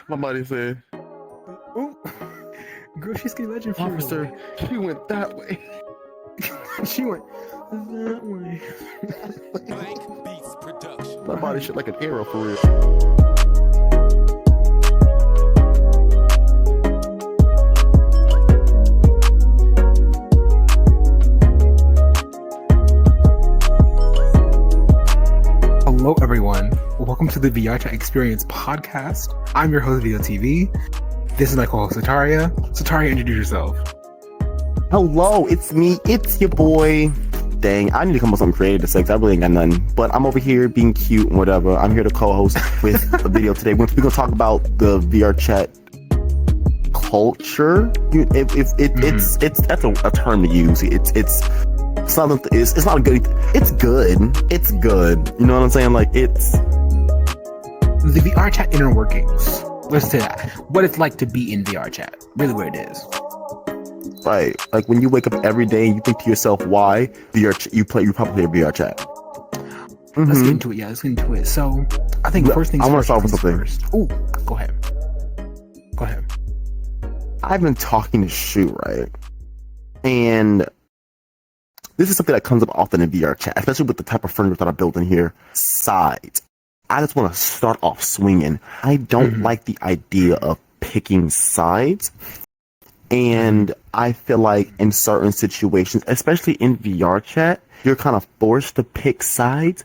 My buddy said, Oh, girl, she's getting legendary. officer, she went that way. She went that way. Blank Beats Production. My body shit like an arrow for real. Hello, everyone. Welcome to the VRChat Experience podcast. I'm your host, Video TV. This is my co-host, Sataria. Sataria, introduce yourself. Hello, it's me. It's your boy. Dang, I need to come up with something creative to say because I really ain't got nothing. But I'm over here being cute and whatever. I'm here to co-host with a video today. We're gonna talk about the VRChat culture. It's that's a term to use. It's not a good. It's good. It's good. You know what I'm saying? Like it's The VRChat inner workings. Let's say that. What it's like to be in VRChat. Really what it is. right. Like when you wake up every day and you think to yourself, why you probably play VRChat. Let's get into it. Yeah, let's get into it. So I think first things I want to first start with things something. first. Oh, go ahead. Go ahead. I've been talking to Shu, right? And this is something that comes up often in VRChat, especially with the type of friendship that I built in here. Sides. I just want to start off swinging. I don't like the idea of picking sides. And I feel like in certain situations, especially in VRChat, you're kind of forced to pick sides,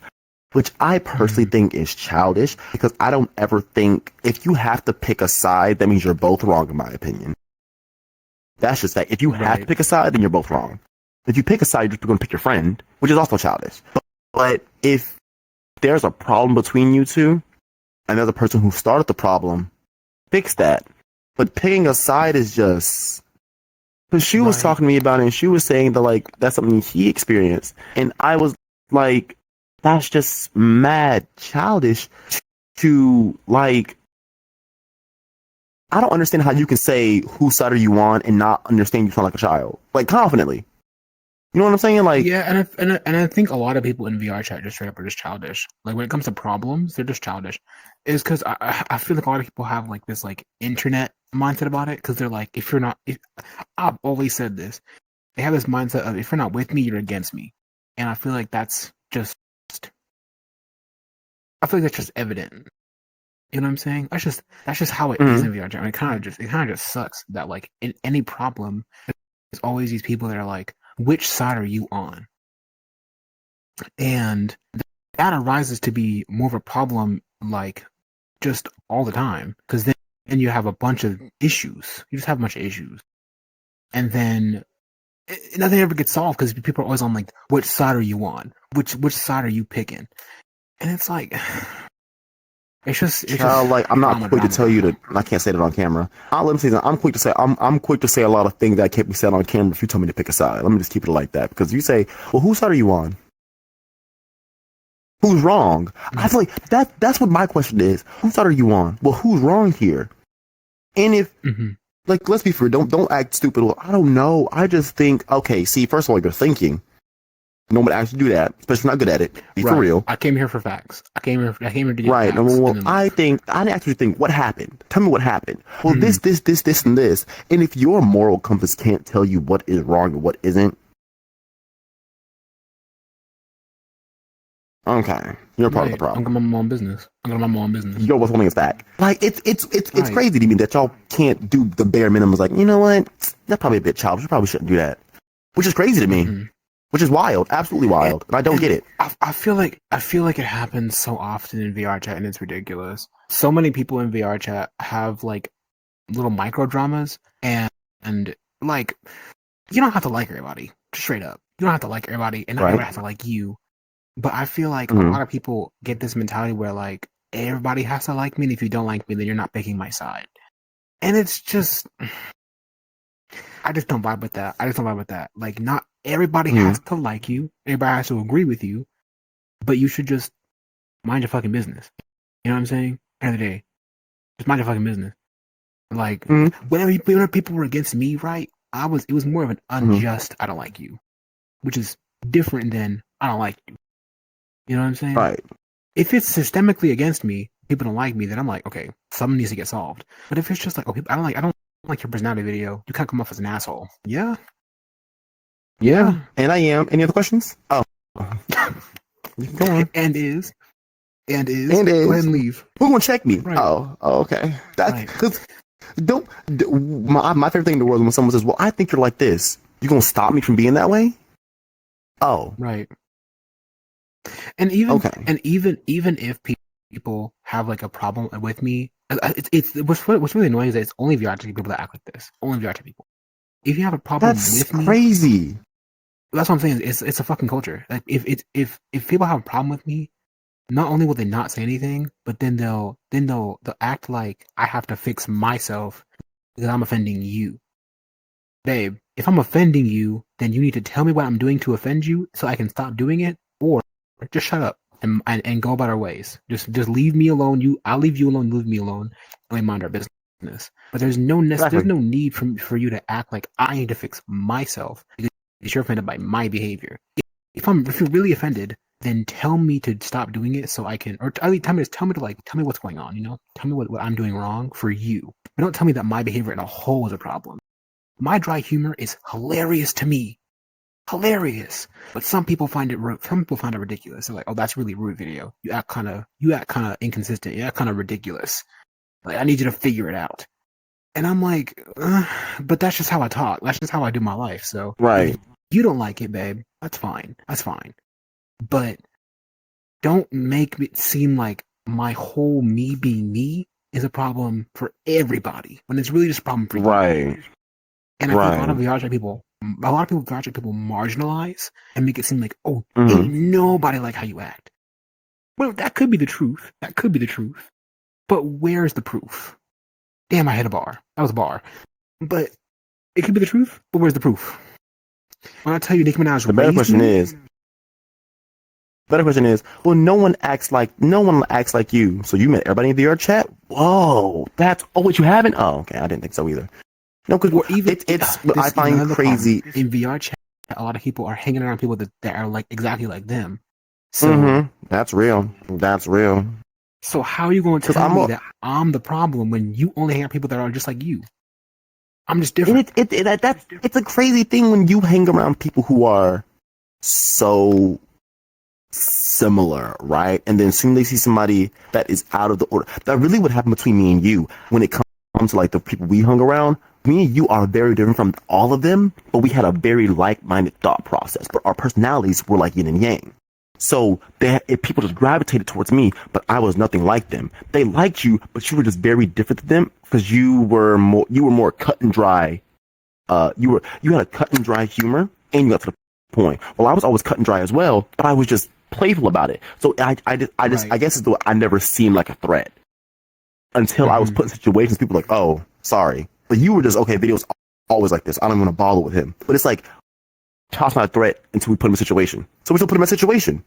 which I personally think is childish because I don't ever think if you have to pick a side, that means you're both wrong, in my opinion. That's just that. If you have to pick a side, then you're both wrong. If you pick a side, you're just going to pick your friend, which is also childish. But if there's a problem between you two, and there's a person who started the problem, fix that. But picking a side is just... Because she was talking to me about it, and she was saying that, like, that's something he experienced. And I was like, that's just mad childish to, like... I don't understand how you can say, whose side are you on, and not understand you sound like a child. Like, confidently. You know what I'm saying? Like, yeah, and I think a lot of people in VRChat just straight up are just childish. Like when it comes to problems, they're just childish. Is because I feel like a lot of people have like this like internet mindset about it because they're like, I've always said this, they have this mindset of if you're not with me, you're against me, and I feel like that's just evident. You know what I'm saying? That's just how it is in VRChat. I mean, it kind of just sucks that like in any problem, there's always these people that are like, which side are you on? And that arises to be more of a problem, like, just all the time. Because then you have a bunch of issues. You just have a bunch of issues. And then nothing ever gets solved because people are always on, like, which side are you on? Which side are you picking? And it's like... It's just like I'm not quick to tell you to. I can't say that on camera. Let me say that I'm quick to say I'm quick to say a lot of things that can't be said on camera if you tell me to pick a side. Let me just keep it like that because you say, well, whose side are you on? Who's wrong? I feel like that's what my question is. Whose side are you on? Well, who's wrong here? And if like let's be fair, don't act stupid. Well, I don't know. I just think okay. See, first of all, you're thinking. No one would actually do that, especially not good at it. Be for real. I came here for facts. I came here to get right. facts. Well, I actually think what happened. Tell me what happened. Well, this, and this. And if your moral compass can't tell you what is wrong and what isn't, okay, you're part of the problem. I'm gonna mind my own business. You're what's holding us back. Like it's crazy to me that y'all can't do the bare minimum. Like you know what? That's probably a bit childish. You probably shouldn't do that. Which is crazy to me. Which is wild, absolutely wild, and I don't get it. I feel like it happens so often in VRChat, and it's ridiculous. So many people in VRChat have like little micro dramas, and like you don't have to like everybody, just straight up. You don't have to like everybody, and not everybody has to like you. But I feel like a lot of people get this mentality where like everybody has to like me, and if you don't like me, then you're not picking my side. And it's just, I just don't vibe with that. Like not. Everybody has to like you. Everybody has to agree with you. But you should just mind your fucking business. You know what I'm saying? End of the day, just mind your fucking business. Like whenever people were against me, right? It was more of an unjust. I don't like you, which is different than I don't like you. You know what I'm saying? Right. If it's systemically against me, people don't like me, then I'm like, okay, something needs to get solved. But if it's just like, okay, I don't like your personality video, you can't come off as an asshole. Yeah. Yeah. And I am. Any other questions? Oh. You can go on. And is. Go ahead and leave. Who's gonna check me? Right. Oh, okay. That's Right. because my favorite thing in the world is when someone says, "Well, I think you're like this." You gonna stop me from being that way? Oh, Right. And even okay. even if people have like a problem with me, it's what's really annoying is that it's only VRChat people that act like this. Only VRChat people. If you have a problem That's with me, crazy. that's what I'm saying. It's a fucking culture. Like if people have a problem with me, not only will they not say anything, but then they'll act like I have to fix myself because I'm offending you. Babe, if I'm offending you, then you need to tell me what I'm doing to offend you so I can stop doing it, or just shut up and go about our ways. Just leave me alone. I'll leave you alone, leave me alone, and we mind our business. But there's no need for you to act like I need to fix myself because you're offended by my behavior. If you're really offended, then tell me to stop doing it so I can, or tell me what's going on. Tell me what I'm doing wrong for you. But don't tell me that my behavior in a whole is a problem. My dry humor is hilarious to me. Hilarious. But some people find it ridiculous. They're like, oh, that's really rude video. You act kind of inconsistent. You act kind of ridiculous. Like, I need you to figure it out. And I'm like, but that's just how I talk. That's just how I do my life. So Right. if you don't like it, babe, that's fine. But don't make it seem like my whole me being me is a problem for everybody when it's really just a problem for you. Right. And I think a lot of VRChat people marginalize and make it seem like, oh, ain't nobody like how you act. Well, that could be the truth. But where's the proof? Damn, I hit a bar. That was a bar. But it could be the truth, but where's the proof? When I tell you Nicki Minaj The better question is, well, no one acts like you. So you met everybody in VRChat? Whoa, what you haven't? Oh, okay, I didn't think so either. No, because I find crazy in VRChat. A lot of people are hanging around people that are like exactly like them. So that's real. So how are you going to tell me that I'm the problem when you only hang out with people that are just like you? I'm just different. It's a crazy thing when you hang around people who are so similar, right? And then soon they see somebody that is out of the order. That really would happen between me and you when it comes to like the people we hung around. Me and you are very different from all of them, but we had a very like-minded thought process. But our personalities were like yin and yang. So people just gravitated towards me, but I was nothing like them. They liked you, but you were just very different than them because you were more cut and dry. You had a cut and dry humor, and you got to the point. Well, I was always cut and dry as well, but I was just playful about it. So I guess it's I never seemed like a threat until I was put in situations. People were like, oh, sorry. But you were just, okay, video's always like this. I don't want to bother with him. But it's like, Child's not a threat until we put him in a situation. So we still put him in a situation.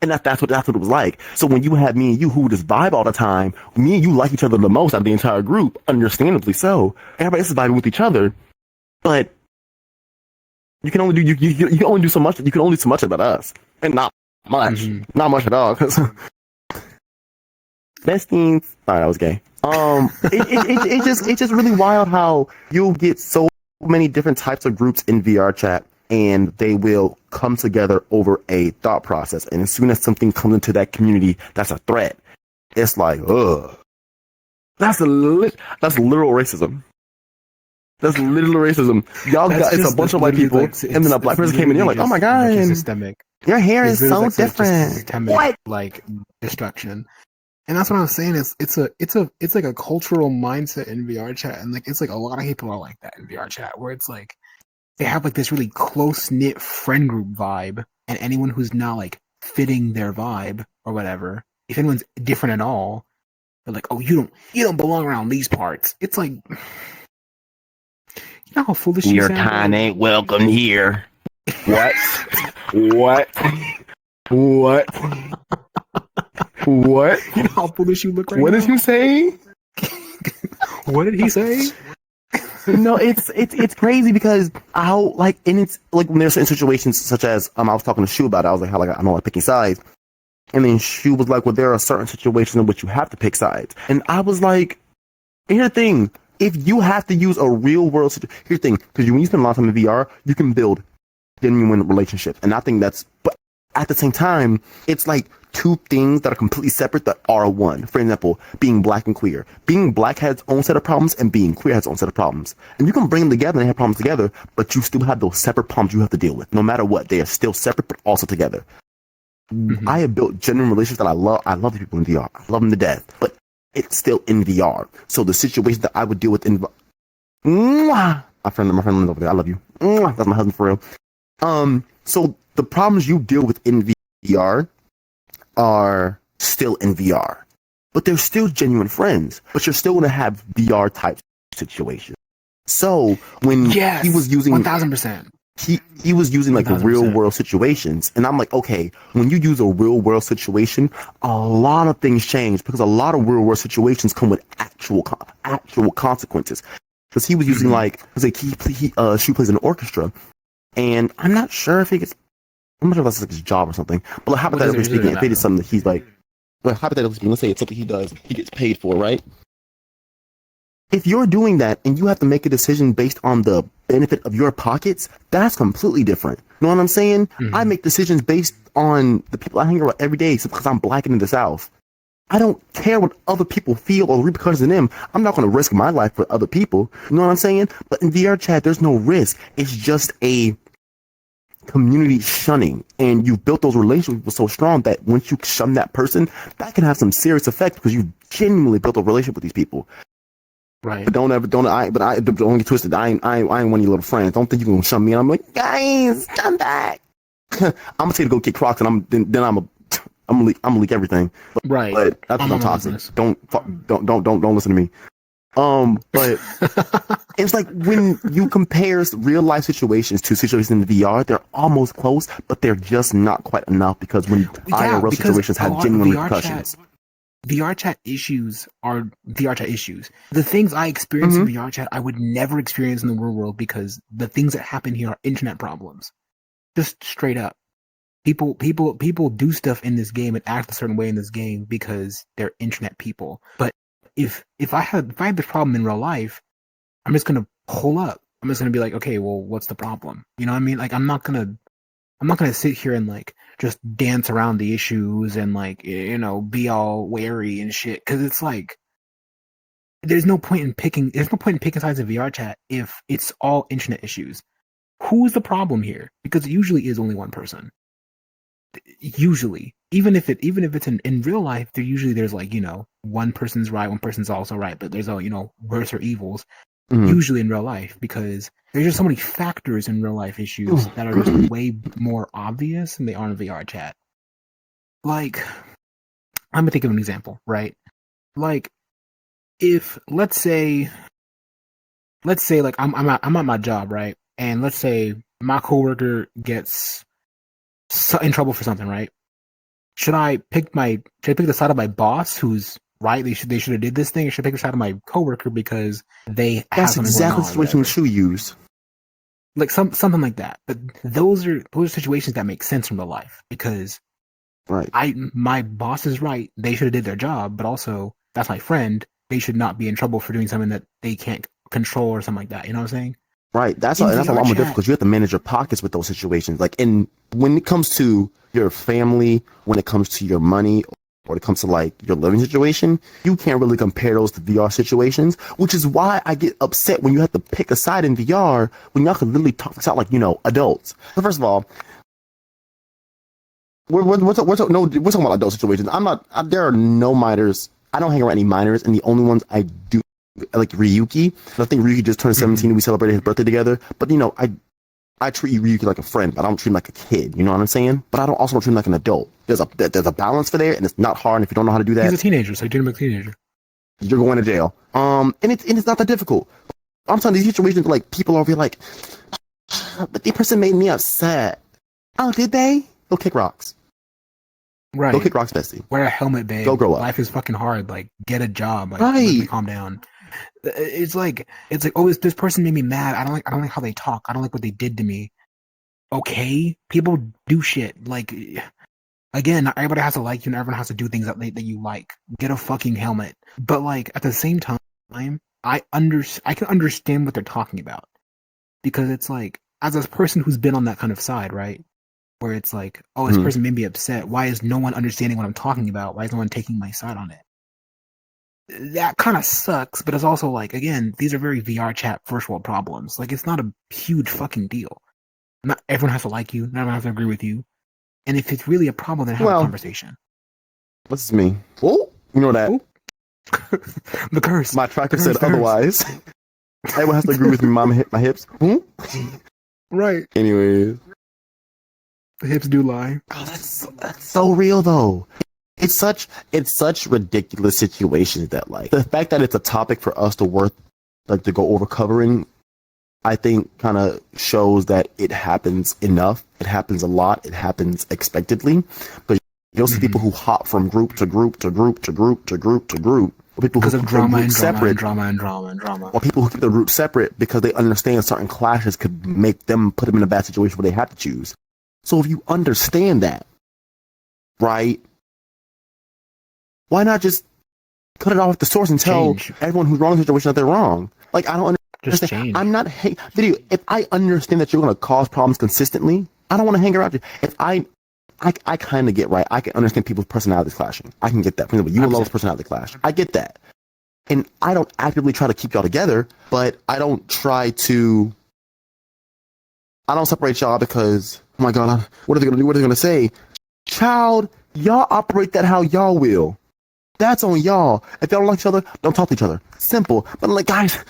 And that's what it was like. So when you had me and you who would just vibe all the time, me and you like each other the most out of the entire group, understandably so. Everybody else is vibing with each other. But you can only do so much. You can only do so much about us. And not much. Not much at all. Best things. Sorry, I was gay. It's just really wild how you'll get so many different types of groups in VRChat, and they will come together over a thought process. And as soon as something comes into that community that's a threat, it's like, ugh. That's literal racism. That's literal racism. It's a bunch of white people, and then a black person came in. You're like, oh my god, systemic. Your hair is so different. Systemic, what? Like destruction. And that's what I'm saying. It's like a cultural mindset in VRChat, and like it's like a lot of people are like that in VRChat, where it's like they have like this really close knit friend group vibe, and anyone who's not like fitting their vibe or whatever, if anyone's different at all, they're like, oh, you don't belong around these parts. It's like, you know how foolish you sound? Your kind ain't welcome here. What? What? You know how foolish you look right what now? What is he saying? What did he say? No, it's crazy because how and it's like when there's certain situations such as I was talking to Shu about it, I was like, how like I don't like picking sides. And then she was like, well, there are certain situations in which you have to pick sides. And I was like, here's the thing. If you have to use a real world situation, here's the thing. Because when you spend a lot of time in VR, you can build genuine relationships. And I think but at the same time, it's like two things that are completely separate that are one. For example, being black and queer. Being black has its own set of problems and being queer has its own set of problems. And you can bring them together and have problems together, but you still have those separate problems you have to deal with. No matter what, they are still separate, but also together. I have built genuine relationships that I love. I love the people in VR. I love them to death, but it's still in VR. So the situations that I would deal with in my friend lives over there. I love you. That's my husband for real. So the problems you deal with in VR are still in VR, but they're still genuine friends. But you're still going to have VR type situations. So when he was using 1000%. He was using like 1000%. real world situations, and I'm like, okay, when you use a real world situation, a lot of things change because a lot of real world situations come with actual consequences. Because he was using like she plays in an orchestra, and I'm not sure if he gets, I'm not sure if that's like his job or something. But like, hypothetically speaking, if it is something that he's like, hypothetically speaking, let's say it's something he does, he gets paid for, right? If you're doing that and you have to make a decision based on the benefit of your pockets, that's completely different. You know what I'm saying? I make decisions based on the people I hang around every day because I'm black and in the South. I don't care what other people feel or the repercussions in them. I'm not going to risk my life for other people. You know what I'm saying? But in VRChat, there's no risk. It's just a community shunning. And you've built those relationships so strong that once you shun that person, that can have some serious effects because you've genuinely built a relationship with these people. Right. But don't get twisted. I ain't one of your little friends. Don't think you can shun me. And I'm like, guys, come back. I'm gonna say to go kick Crocs, and I'm gonna leak everything. Right. But that's what I'm toxic. Don't listen to me. But it's like when you compare real life situations to situations in VR, they're almost close, but they're just not quite enough because when IRL situations have genuine repercussions. VRChat issues are VRChat issues. The things I experience in VRChat, I would never experience in the real world because the things that happen here are internet problems. Just straight up. People do stuff in this game and act a certain way in this game because they're internet people. But if I had this problem in real life, I'm just gonna pull up. I'm just gonna be like, okay, well, what's the problem? You know what I mean? Like I'm not gonna sit here and like just dance around the issues and like, you know, be all wary and shit. Cause it's like, there's no point in picking sides of VRChat if it's all internet issues. Who's the problem here? Because it usually is only one person. Usually, even if it's in real life, there's like, you know, one person's right, one person's also right, but there's all, you know, worse or evils. Usually in real life, because there's just so many factors in real life issues that are just way more obvious than they are in VRChat. Like, I'm gonna think of an example, right? Like, if let's say like I'm at my job, right? And let's say my coworker gets in trouble for something, right? Should I pick the side of my boss who's right? They should have did this thing. I should pick the side of my coworker because they that's exactly the situation should use. Like something like that. But those are situations that make sense in real life because my boss is right. They should have did their job, but also that's my friend. They should not be in trouble for doing something that they can't control or something like that. You know what I'm saying? Right. That's a lot more difficult because you have to manage your pockets with those situations. Like when it comes to your family, when it comes to your money, or it comes to like your living situation, you can't really compare those to VR situations, which is why I get upset when you have to pick a side in VR when y'all can literally talk this out like, you know, adults. So first of all, we're talking about adult situations. There are no minors. I don't hang around any minors, and the only ones I do, like Ryuki. I think Ryuki just turned 17 and we celebrated his birthday together. But, you know, I treat Ryuki like a friend, but I don't treat him like a kid. You know what I'm saying? But I don't also treat him like an adult. There's a balance for there, and it's not hard. And if you don't know how to do that, he's a teenager, so you treat him like a teenager. You're going to jail. And it's not that difficult. I'm telling you, these situations like people are like, but the person made me upset. Oh, did they? Go kick rocks. Right. Go kick rocks, bestie. Wear a helmet, babe. Go grow up. Life is fucking hard. Like, get a job. Like, right. Calm down. It's like, oh, this person made me mad. I don't like how they talk. I don't like what they did to me. Okay, people do shit. Like, Again, not everybody has to like you, and everyone has to do things that you like. Get a fucking helmet. But like at the same time, I can understand what they're talking about. Because it's like, as a person who's been on that kind of side, right? Where it's like, oh, this person made me upset. Why is no one understanding what I'm talking about? Why is no one taking my side on it? That kind of sucks, but it's also like, again, these are very VR chat first world problems. Like, it's not a huge fucking deal. Not everyone has to like you. Not everyone has to agree with you. And if it's really a problem, then have a conversation. This is me. Oh, you know that. The curse. My tracker said otherwise. Everyone has to agree with me. Mama hit my hips. Right. Anyways. The hips do lie. Oh, that's so real though. It's such ridiculous situations that like the fact that it's a topic for us to go over covering, I think kind of shows that it happens enough. It happens a lot. It happens expectedly. But you'll see people who hop from group to group to group to group to group to group. People because who of drama and drama. Or people who keep the route separate because they understand certain clashes could make them put them in a bad situation where they have to choose. So if you understand that, right, why not just cut it off at the source and tell everyone who's wrong in the situation that they're wrong? Like, I don't understand. Just change. I'm not video. If I understand that you're going to cause problems consistently, I don't want to hang around you. If I kind of get right. I can understand people's personalities clashing. I can get that. For example, you and Lola's personality clash. I get that. And I don't actively try to keep y'all together, but I don't separate y'all because, oh my God, what are they going to do? What are they going to say? Child, y'all operate that how y'all will. That's on y'all. If y'all don't like each other, don't talk to each other. Simple. But I'm like, guys.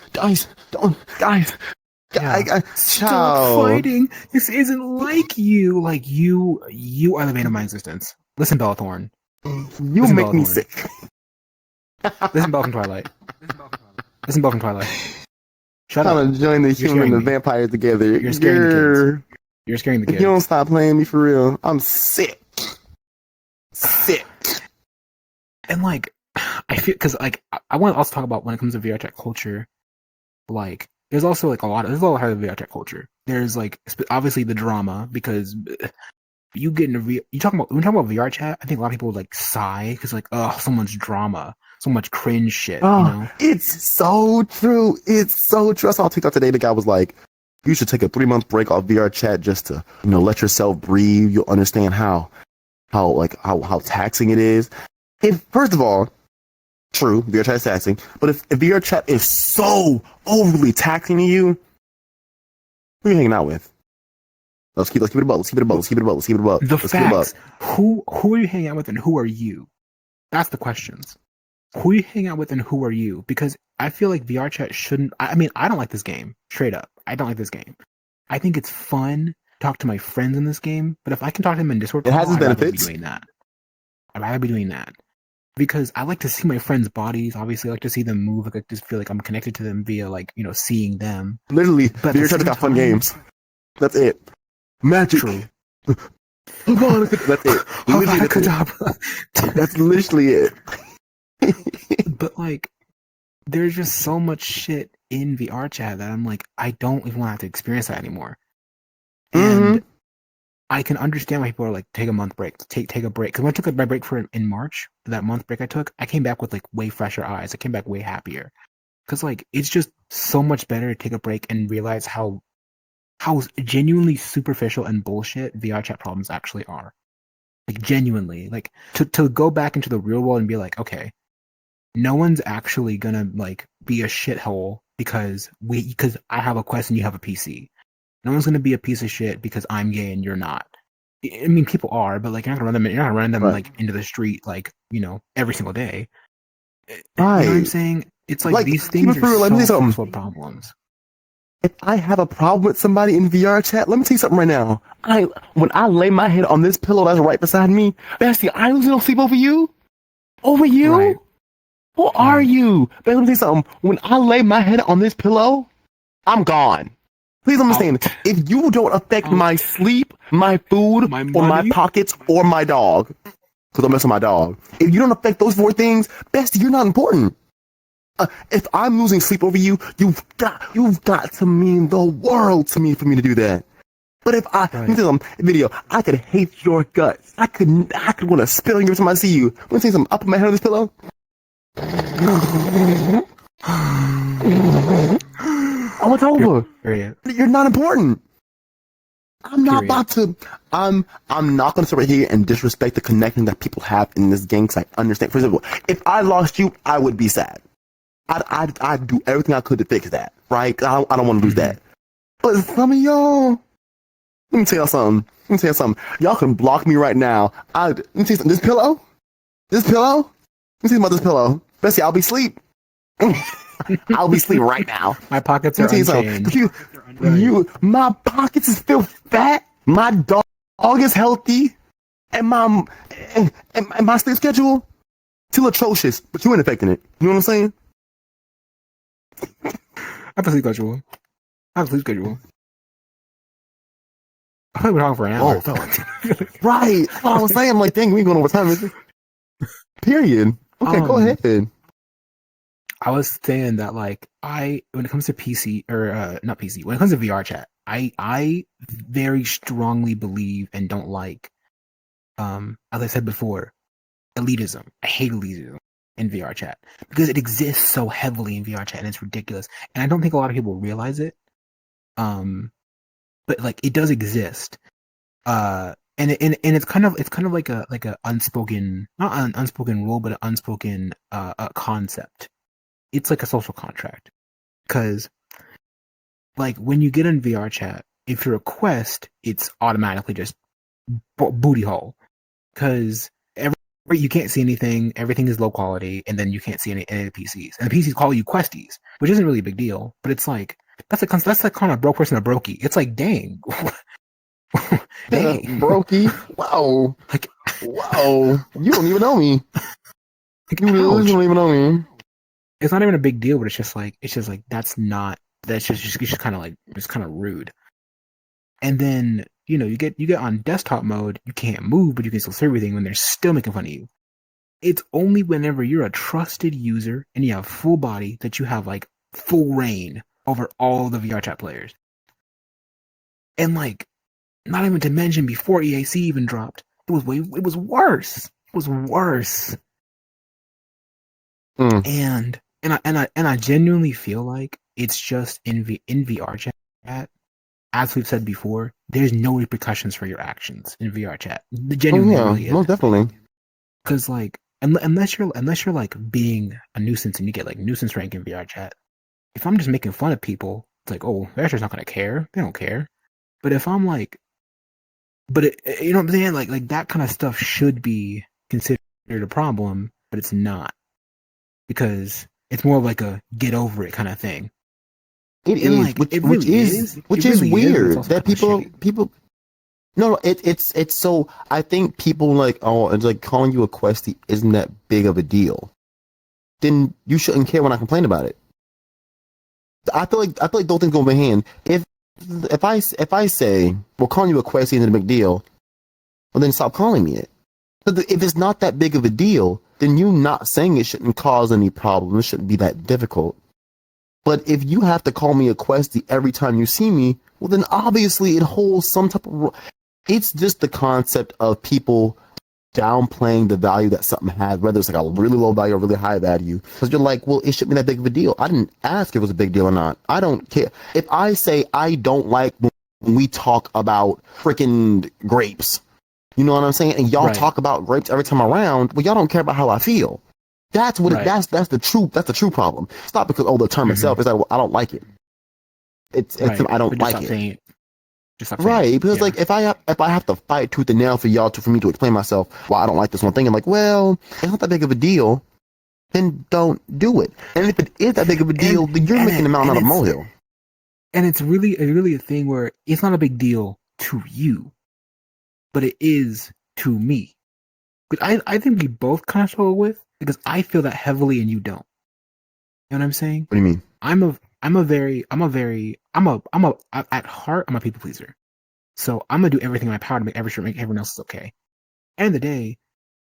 Stop fighting. This isn't like you. Like you are the bane of my existence. Listen, Bellathorn. You make me sick. Listen, Belle from Twilight. Listen, Belle from Twilight. Shut up. Trying to join the human and the vampire together. You're scaring the kids. You're scaring the kids. You don't stop playing me for real. I'm sick. And like, I feel because like I want to also talk about when it comes to VRChat culture, like. There's also like there's a lot of VRChat culture. There's like obviously the drama because you get into when we talk about VRChat, I think a lot of people would like sigh because like, oh, so much drama, so much cringe shit. Oh, you know? It's so true. I saw a TikTok today. The guy was like, "You should take a 3-month break off VRChat just to let yourself breathe. You'll understand how taxing it is." First of all. True, VRChat is taxing, but if VRChat is so overly taxing to you, who are you hanging out with? Let's keep it above. The facts. Who are you hanging out with, and who are you? That's the questions. Who are you hanging out with, and who are you? Because I feel like VRChat shouldn't. I mean, I don't like this game. Straight up, I don't like this game. I think it's fun to talk to my friends in this game, but if I can talk to them in Discord, it has its benefits. I'd rather be doing that. Because I like to see my friends' bodies. Obviously, I like to see them move. I just feel like I'm connected to them via, like, seeing them. Literally, VRChat's got fun games. That's it. Magic. True. That's it. That's literally it. But, like, there's just so much shit in VRChat that I'm like, I don't even want to have to experience that anymore. And I can understand why people are like, take a month break, take a break. Because when I took my break in March, that month break I took, I came back with like way fresher eyes. I came back way happier. Because like, it's just so much better to take a break and realize how genuinely superficial and bullshit VRChat problems actually are. Like genuinely, like to go back into the real world and be like, okay, no one's actually gonna like be a shithole because I have a Quest and you have a PC. No one's gonna be a piece of shit because I'm gay and you're not. I mean, people are, but like you're not gonna run them like into the street like every single day. Right. You know what I'm saying? It's like these things are so full of problems. If I have a problem with somebody in VRChat, let me tell you something right now. When I lay my head on this pillow that's right beside me, Bestie, I lose no sleep over you. Over you? Right. Who are you? But let me tell you something. When I lay my head on this pillow, I'm gone. Please understand, if you don't affect my sleep, my food, or my pockets, or my dog, because I'm messing with my dog, if you don't affect those 4 things, Bestie, you're not important. If I'm losing sleep over you, you've got to mean the world to me for me to do that. But if I Right. let me tell you something, video, I could hate your guts. I could want to spill every time I see you. Want to say something? I'll put my head on this pillow. Oh, it's over. Period. You're not important. I'm not Period. about to. I'm not going to sit right here and disrespect the connection that people have in this game. Because I understand. For example, if I lost you, I would be sad. I'd do everything I could to fix that. Right? I don't want to lose that. But some of y'all, let me tell y'all something. Y'all can block me right now. Let me tell you something. This pillow. Let me tell you about this pillow. Bessie, I'll be asleep. I'll be asleep right now. My pockets are Let me tell you unchanged. something. My pockets is still fat. My dog is healthy, and my sleep schedule still atrocious. But you ain't affecting it. You know what I'm saying? I have a sleep schedule. I think we're talking for an hour. Oh, fellas. Right. That's what I was saying. I'm like, dang, we going over time. Period. Okay, go ahead. I was saying that like when it comes to PC or not PC, when it comes to VR chat, I very strongly believe and don't like as I said before, elitism. I hate elitism in VR chat because it exists so heavily in VR chat and it's ridiculous. And I don't think a lot of people realize it. But like it does exist. And it's kind of like a unspoken, not an unspoken rule, but an unspoken concept. It's like a social contract, because like when you get in VR chat, if you're a quest, it's automatically just booty hole, because you can't see anything, everything is low quality, and then you can't see any of the PCs, and the PCs call you questies, which isn't really a big deal, but it's like that's like kind of broke person a brokey. It's like dang. Dang. Brokey. Wow. Like, wow. You don't even know me. Like, you really don't even know me. It's not even a big deal, but it's just like that's just kind of like it's kind of rude. And then you get on desktop mode, you can't move, but you can still see everything when they're still making fun of you. It's only whenever you're a trusted user and you have full body that you have like full reign over all the VR chat players. And like, not even to mention before EAC even dropped, it was worse. It was worse. And I genuinely feel like it's just in VR chat, as we've said before, there's no repercussions for your actions in VR chat. The genuinely really is. Most definitely. Because like unless you're like being a nuisance and you get like nuisance rank in VR chat, if I'm just making fun of people, it's like, oh, they're just not gonna care. They don't care. But if I'm like, you know what I'm saying? Like that kind of stuff should be considered a problem, but it's not, because it's more of like a get over it kind of thing. It is, like, which really is really weird is, that people. No, it's so. I think people like, oh, it's like calling you a questie isn't that big of a deal. Then you shouldn't care when I complain about it. I feel like those things go hand in hand. If I say, well, calling you a questie isn't a big deal, well, then stop calling me it. If it's not that big of a deal, then you not saying it shouldn't cause any problem. It shouldn't be that difficult. But if you have to call me a questie every time you see me, well, then obviously it holds some type of. It's just the concept of people downplaying the value that something has, whether it's like a really low value or really high value. Because you're like, well, it shouldn't be that big of a deal. I didn't ask if it was a big deal or not. I don't care. If I say I don't like when we talk about freaking grapes, you know what I'm saying? And y'all talk about grapes every time around, well, y'all don't care about how I feel. That's what that's the true problem. It's not because the term itself is like, well, I don't like it. It's I don't like it. Right, because like if I have to fight tooth and nail for me to explain myself why I don't like this one thing, I'm like, well, it's not that big of a deal, then don't do it. And if it is that big of a deal, then you're making a mountain out of a molehill. And it's really a thing where it's not a big deal to you, but it is to me. Because I think we both kind of struggle with, because I feel that heavily and you don't. You know what I'm saying? What do you mean? At heart, I'm a people pleaser. So I'm gonna do everything in my power to make everyone else is okay. End of the day,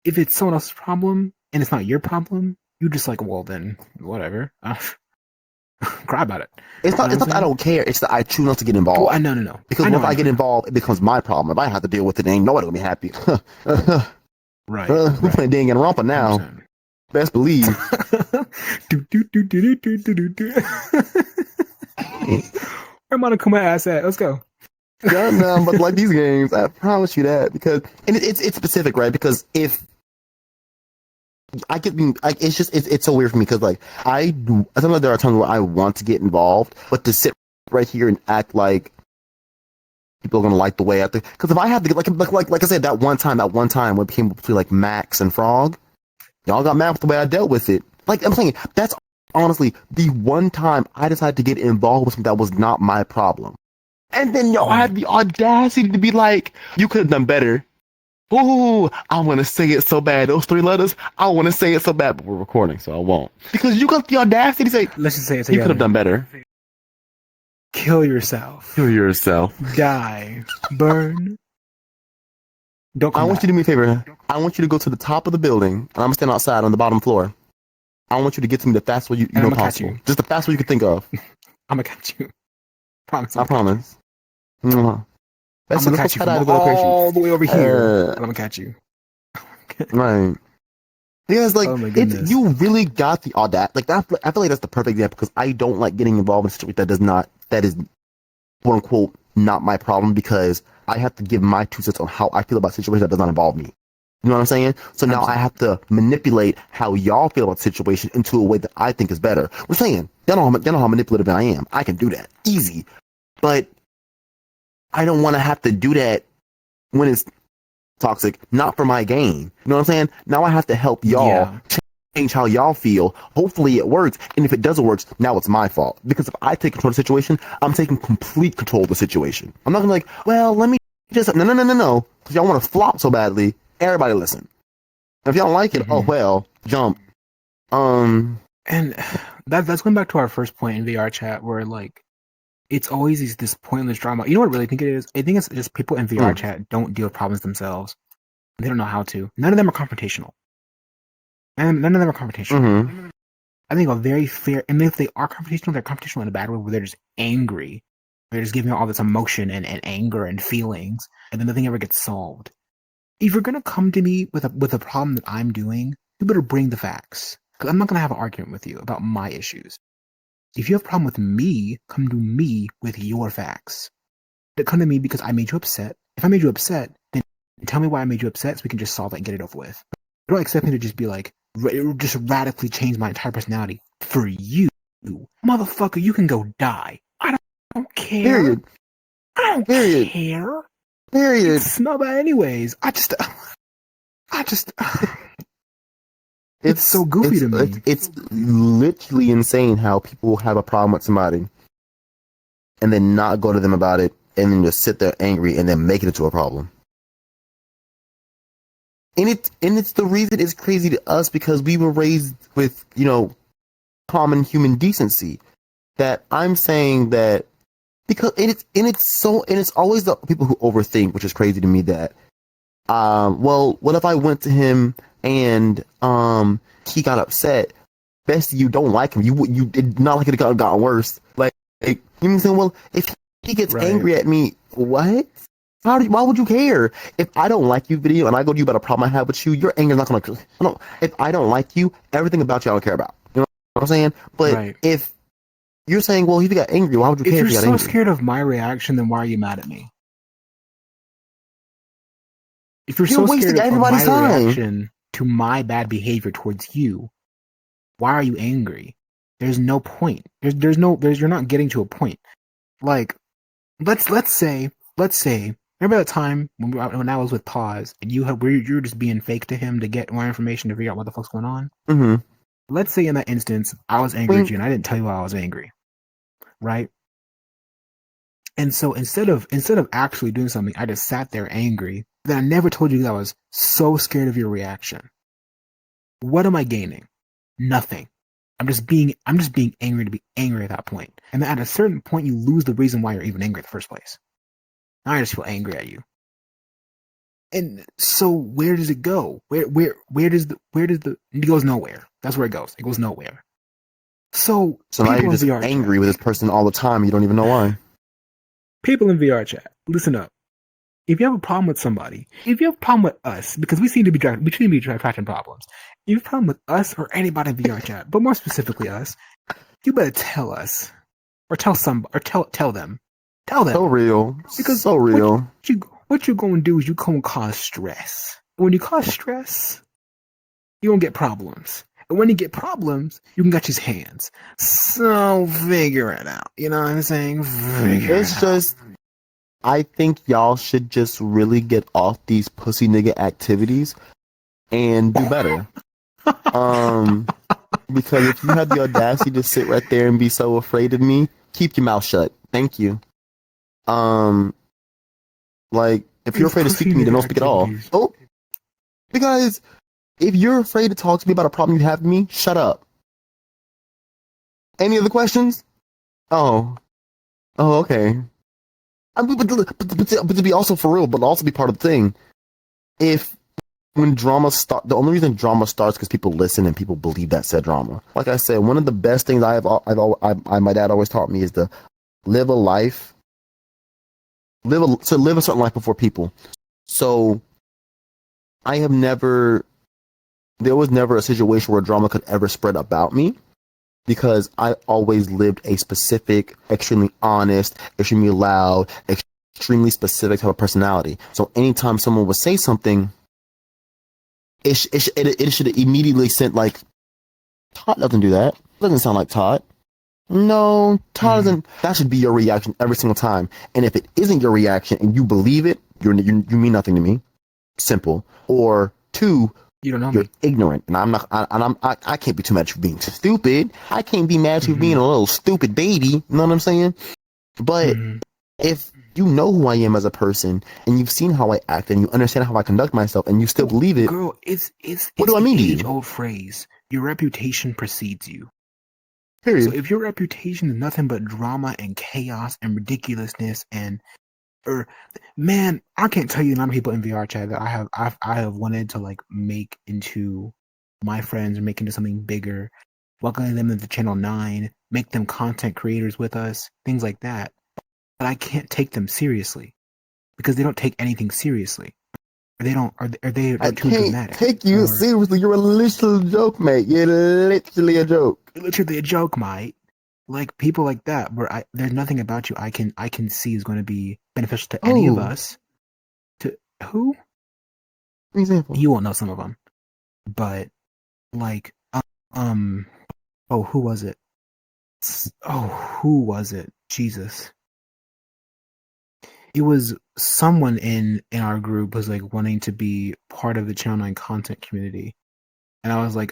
if it's someone else's problem and it's not your problem, you're just like, well then, whatever. cry about it. It's not. You know It's what not that I I'm saying? don't care. It's that I choose not to get involved. Well, no. Because I know, if I get involved, it becomes my problem. If I have to deal with it, ain't nobody gonna be happy. Right. We playing dang and romper now. 100%. Best believe. Where am I gonna come my ass at? Let's go. Yeah, no, but like these games, I promise you that because it's specific, right? Because if I get, it's so weird for me because like sometimes there are times where I want to get involved, but to sit right here and act like people are gonna like the way I think. Because if I had to like I said that one time when it became between like Max and Frog, y'all got mad with the way I dealt with it. Like I'm saying, that's honestly the one time I decided to get involved with something that was not my problem. And then y'all had the audacity to be like, you could have done better. Ooh, I want to say it so bad. Those 3 letters, I want to say it so bad, but we're recording, so I won't. Because you got the audacity to say, Let's just say it you together. could have done better. Kill yourself. Kill yourself. Die. Burn. Don't come I want back. you to do me a favor. I want you to go to the top of the building, and I'm going to stand outside on the bottom floor. I want you to get to me the fastest way you know possible. Just the fastest way you can think of. I'm going to catch you. Promise. I promise. I'm gonna catch you from all the way over here, but I'm gonna catch you. Right. Because like Oh my goodness. you really got the audacity. Like that, I feel like that's the perfect example because I don't like getting involved in a situation that is quote unquote not my problem because I have to give my 2 cents on how I feel about a situation that does not involve me. You know what I'm saying? So now I have to manipulate how y'all feel about the situation into a way that I think is better. We're saying, y'all know how manipulative I am. I can do that. Easy. But I don't want to have to do that when it's toxic, not for my gain. You know what I'm saying? Now I have to help y'all change how y'all feel. Hopefully it works. And if it doesn't work, now it's my fault. Because if I take control of the situation, I'm taking complete control of the situation. I'm not gonna like, well, let me just no. Because y'all want to flop so badly. Everybody listen. If y'all don't like it, oh well, jump. And that's going back to our first point in VR chat where like it's always this pointless drama. You know what I really think it is? I think it's just people in VR chat don't deal with problems themselves. They don't know how to. None of them are confrontational. And none of them are confrontational. I think a very fair, and if they are confrontational, they're confrontational in a bad way where they're just angry. They're just giving all this emotion and anger and feelings, and then nothing ever gets solved. If you're gonna come to me with a problem that I'm doing, you better bring the facts. Because I'm not gonna have an argument with you about my issues. If you have a problem with me, come to me with your facts. Don't come to me because I made you upset. If I made you upset, then tell me why I made you upset so we can just solve it and get it over with. Don't expect me to just be like, just radically change my entire personality for you. Motherfucker, you can go die. I don't care. Period. I don't care. Period. It's smell bad anyways. I just it's so goofy to me. It's literally insane how people have a problem with somebody and then not go to them about it and then just sit there angry and then make it into a problem. And it's the reason it's crazy to us because we were raised with, common human decency. That I'm saying that because it's always the people who overthink, which is crazy to me that well, what if I went to him and he got upset? Best you don't like him. You did not like it got worse. Like you know what I'm saying? Well, if he gets angry at me, what? Why would you care? If I don't like you video and I go to you about a problem I have with you, your anger is not gonna. If I don't like you, everything about you I don't care about. You know what I'm saying? But if you're saying, well, if you got angry, why would you care if you got angry? If you're so scared of my reaction, then why are you mad at me? If you're so scared of my reaction to my bad behavior towards you, why are you angry? There's no point. You're not getting to a point. Like, let's say, remember that time when I was with Pause and you were just being fake to him to get more information to figure out what the fuck's going on? Mm-hmm. Let's say in that instance, I was angry at you and I didn't tell you why I was angry. Right? And so instead of actually doing something, I just sat there angry. Then I never told you that I was so scared of your reaction. What am I gaining? Nothing. I'm just being angry to be angry at that point. And then at a certain point, you lose the reason why you're even angry in the first place. Now I just feel angry at you. And so where does it go? Where does the it goes nowhere. That's where it goes. It goes nowhere. So So now people you're in just VR angry chat, with this person all the time. You don't even know why. people in VR chat, listen up. If you have a problem with somebody, if you have a problem with us, because we seem to be attracting problems. If you have a problem with us or anybody in VR chat, but more specifically us, you better tell us, or tell them, tell So them, real. because So real. what you're going to do is you're going to cause stress. When you cause stress, you're going to get problems. And when you get problems, you can get his hands. So figure it out. You know what I'm saying? Figure it It's out. just, I think y'all should just really get off these pussy nigga activities and do better. Because if you have the audacity to sit right there and be so afraid of me, keep your mouth shut. Thank you. Like, if you're These afraid to speak pussy to me, then nigga don't speak at all. activities. Oh, because if you're afraid to talk to me about a problem you have with me, shut up. Any other questions? Oh, okay. But to be also for real, but also be part of the thing. If when drama start, the only reason drama starts because people listen and people believe that said drama. Like I said, one of the best things my dad always taught me is to live a life, live a certain life before people. So I have never, there was never a situation where drama could ever spread about me because I always lived a specific, extremely honest, extremely loud, extremely specific type of personality. So anytime someone would say something, it should immediately send like, Todd doesn't do that. Doesn't sound like Todd. No, Todd doesn't. That should be your reaction every single time. And if it isn't your reaction and you believe it, you mean nothing to me. Simple. Or two, You don't know you're me. ignorant, and I can't be too mad at you being stupid. I can't be mad at you being a little stupid baby. You know what I'm saying? But if you know who I am as a person, and you've seen how I act, and you understand how I conduct myself, and you still believe it, Girl, it's what do I the mean to you? age-old phrase. Your reputation precedes you. So Period. if your reputation is nothing but drama and chaos and ridiculousness man, I can't tell you the amount of people in VR chat that I have wanted to like make into my friends or make into something bigger, welcoming them into Channel 9, make them content creators with us, things like that. But I can't take them seriously because they don't take anything seriously. Or they don't, or they're I too can't dramatic. take you Or seriously. You're a little joke, mate. You're literally a joke. literally a joke, mate. Like people like that, where there's nothing about you I can see is going to be beneficial to any of us. To who? Example. You won't know some of them, but like, oh, who was it? Who was it? Jesus. It was someone in our group was like wanting to be part of the Channel 9 content community. And I was like,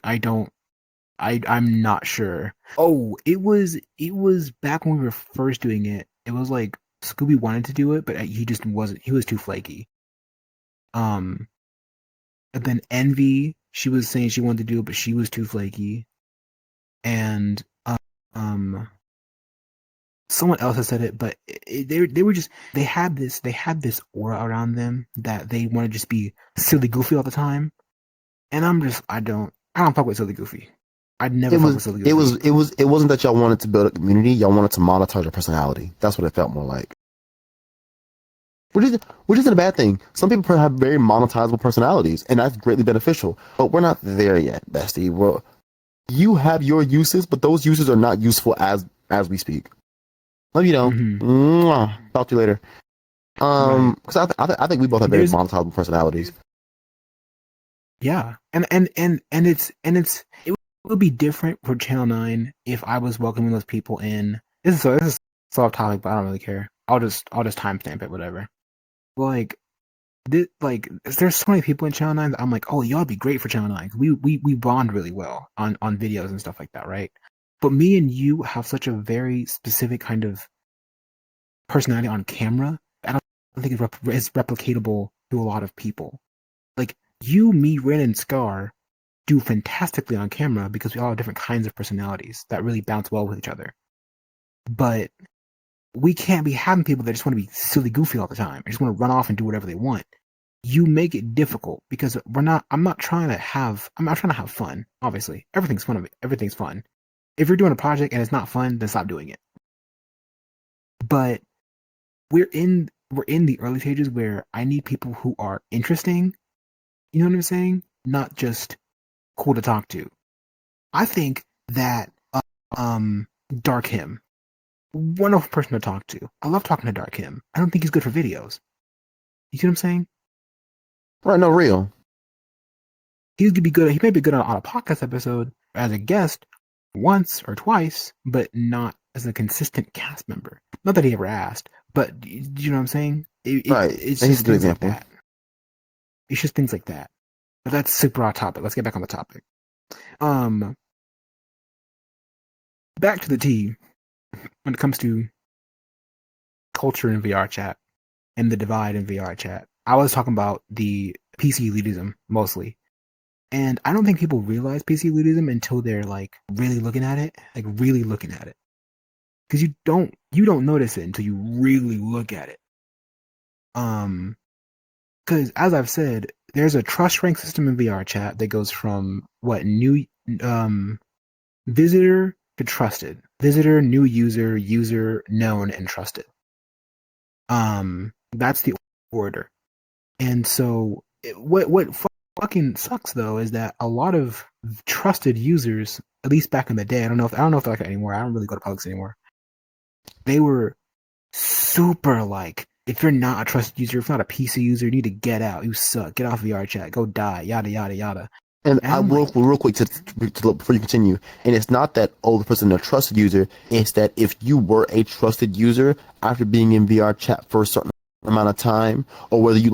I'm not sure. Oh, it was back when we were first doing it. It was like Scooby wanted to do it, but he just wasn't. He was too flaky. And then Envy, she was saying she wanted to do it, but she was too flaky. And someone else has said it, but they had this aura around them that they want to just be silly goofy all the time. And I don't fuck with silly goofy. I'd never fuck with silly goofy. It wasn't that y'all wanted to build a community. Y'all wanted to monetize your personality. That's what it felt more like. Which isn't a bad thing. Some people have very monetizable personalities, and that's greatly beneficial. But we're not there yet, bestie. You have your uses, but those uses are not useful as we speak. Love you, though. Mwah. Talk to you later. Because I think we both have very monetizable personalities. Yeah, and it would be different for Channel 9 if I was welcoming those people in. This is so off topic, but I don't really care. I'll just timestamp it, whatever. Like, there's so many people in Channel 9 that I'm like, oh, y'all be great for Channel 9. We bond really well on videos and stuff like that, right? But me and you have such a very specific kind of personality on camera. I don't think it's replicatable to a lot of people. Like, you, me, Ren, and Scar do fantastically on camera because we all have different kinds of personalities that really bounce well with each other. But we can't be having people that just want to be silly goofy all the time. They just want to run off and do whatever they want. You make it difficult because I'm not trying to have fun. Obviously, everything's fun. If you're doing a project and it's not fun, then stop doing it. But we're in the early stages where I need people who are interesting. You know what I'm saying? Not just cool to talk to. I think that Dark Him, wonderful person to talk to. I love talking to Dark Him. I don't think he's good for videos. You see what I'm saying? Right, no, real. He could be good. He may be good on a podcast episode as a guest once or twice, but not as a consistent cast member. Not that he ever asked, but you know what I'm saying? Right. It's And he's just a good things like example. that. It's just things like that. But that's super off topic. Let's get back on the topic. Back to the tea when it comes to culture in VR chat and the divide in VR chat. I was talking about the PC elitism mostly. And I don't think people realize PC elitism until they're like really looking at it. Like really looking at it. Because you don't notice it until you really look at it. Because as I've said, there's a trust rank system in VR chat that goes from new visitor to trusted. Visitor, new user, user, known, and trusted. That's the order. And so what fucking sucks though is that a lot of trusted users, at least back in the day, I don't know if they're like that anymore. I don't really go to Publix anymore. They were super like, if you're not a trusted user, if you're not a PC user, you need to get out. You suck. Get off VRChat. Go die. Yada yada yada. And real quick before you continue, and it's not that the person is a trusted user. It's that if you were a trusted user after being in VR chat for a certain amount of time, or whether you